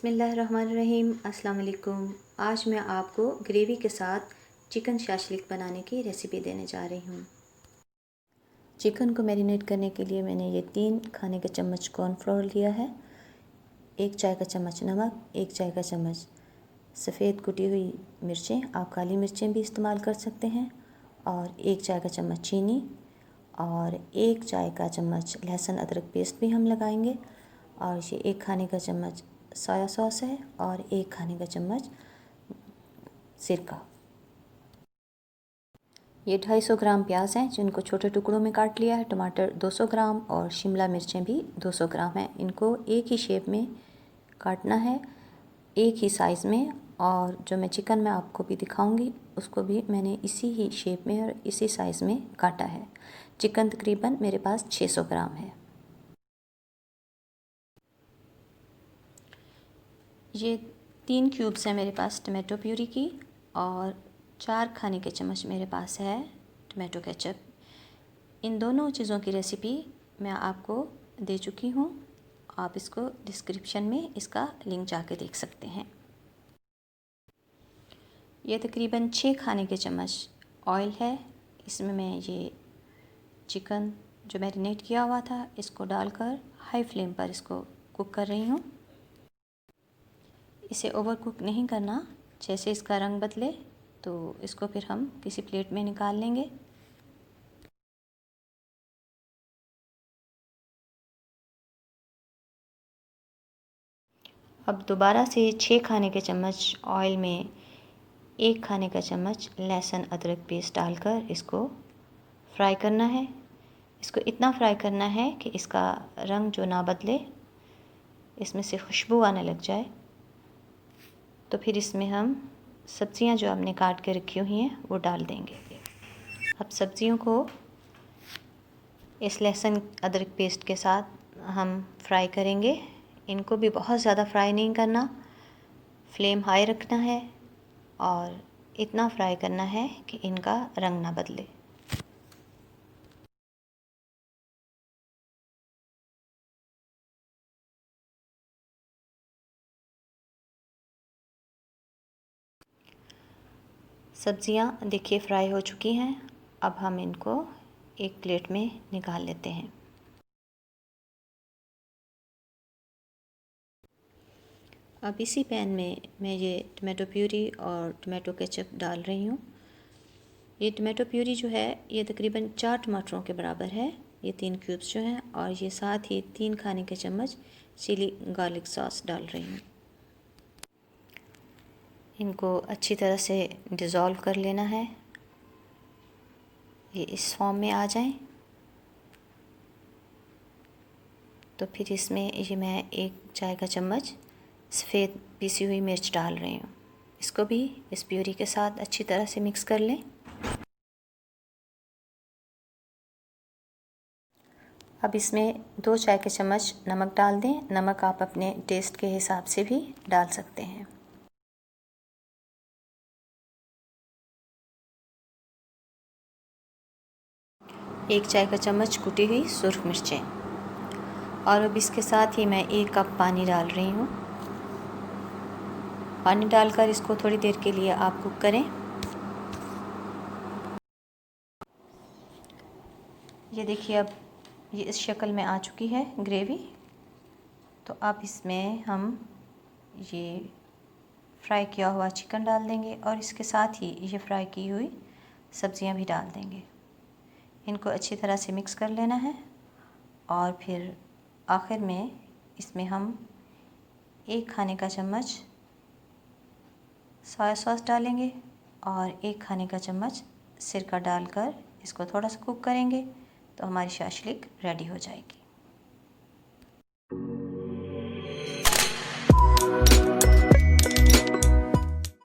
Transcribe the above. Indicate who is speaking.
Speaker 1: बिस्मिल्लाहिर्रहमानिर्रहीम। अस्सलाम वालेकुम। आज मैं आपको ग्रेवी के साथ चिकन शाशलिक बनाने की रेसिपी देने जा रही हूँ। चिकन को मैरिनेट करने के लिए मैंने ये 3 खाने के चम्मच कॉर्नफ्लोर लिया है, 1 चाय का चम्मच नमक, 1 चाय का चम्मच सफ़ेद कुटी हुई मिर्चें, आप काली मिर्चें भी इस्तेमाल कर सकते हैं, और 1 चाय का चम्मच चीनी और 1 चाय का चम्मच लहसुन अदरक पेस्ट भी हम लगाएंगे। और ये 1 खाने का चम्मच सोया सॉस है और 1 खाने का चम्मच सिरका। ये 250 ग्राम प्याज हैं जिनको छोटे टुकड़ों में काट लिया है, टमाटर 200 ग्राम और शिमला मिर्चें भी 200 ग्राम हैं। इनको एक ही शेप में काटना है, एक ही साइज़ में, और जो मैं चिकन में आपको भी दिखाऊंगी उसको भी मैंने इसी ही शेप में और इसी साइज़ में काटा है। चिकन तकरीबन मेरे पास 600 ग्राम है। ये 3 क्यूब्स हैं मेरे पास टमाटो प्यूरी की, और 4 खाने के चम्मच मेरे पास है टमाटो केचप। इन दोनों चीज़ों की रेसिपी मैं आपको दे चुकी हूँ, आप इसको डिस्क्रिप्शन में इसका लिंक जाके देख सकते हैं। ये तकरीबन 6 खाने के चम्मच ऑयल है। इसमें मैं ये चिकन जो मैरिनेट किया हुआ था इसको डालकर हाई फ्लेम पर इसको कुक कर रही हूँ। इसे ओवर कुक नहीं करना, जैसे इसका रंग बदले तो इसको फिर हम किसी प्लेट में निकाल लेंगे। अब दोबारा से 6 खाने के चम्मच ऑयल में 1 खाने का चम्मच लहसुन अदरक पेस्ट डालकर इसको फ्राई करना है। इसको इतना फ्राई करना है कि इसका रंग जो ना बदले, इसमें से खुशबू आने लग जाए। तो फिर इसमें हम सब्ज़ियां जो हमने काट के रखी हुई हैं वो डाल देंगे। अब सब्ज़ियों को इस लहसुन अदरक पेस्ट के साथ हम फ्राई करेंगे। इनको भी बहुत ज़्यादा फ्राई नहीं करना, फ्लेम हाई रखना है और इतना फ्राई करना है कि इनका रंग ना बदले। सब्ज़ियाँ देखिए फ्राई हो चुकी हैं। अब हम इनको एक प्लेट में निकाल लेते हैं। अब इसी पैन में मैं ये टमाटो प्यूरी और टमाटो केचप डाल रही हूँ। ये टमाटो प्यूरी जो है ये तकरीबन 4 टमाटरों के बराबर है, ये 3 क्यूब्स जो हैं, और ये साथ ही 3 खाने के चम्मच चिली गार्लिक सॉस डाल रही हूँ। इनको अच्छी तरह से डिज़ोल्व कर लेना है, ये इस फॉर्म में आ जाएं। तो फिर इसमें ये मैं 1 चाय का चम्मच सफ़ेद पीसी हुई मिर्च डाल रही हूँ। इसको भी इस प्यूरी के साथ अच्छी तरह से मिक्स कर लें। अब इसमें 2 चाय के चम्मच नमक डाल दें। नमक आप अपने टेस्ट के हिसाब से भी डाल सकते हैं। एक चाय का चम्मच कुटी हुई सुर्ख मिर्चें, और अब इसके साथ ही मैं 1 कप पानी डाल रही हूँ। पानी डालकर इसको थोड़ी देर के लिए आप कुक करें। ये देखिए अब ये इस शक्ल में आ चुकी है ग्रेवी। तो अब इसमें हम ये फ्राई किया हुआ चिकन डाल देंगे और इसके साथ ही ये फ्राई की हुई सब्ज़ियां भी डाल देंगे। इनको अच्छी तरह से मिक्स कर लेना है, और फिर आखिर में इसमें हम 1 खाने का चम्मच सोया सॉस डालेंगे और 1 खाने का चम्मच सिरका डालकर इसको थोड़ा सा कुक करेंगे तो हमारी शाशलिक रेडी हो जाएगी।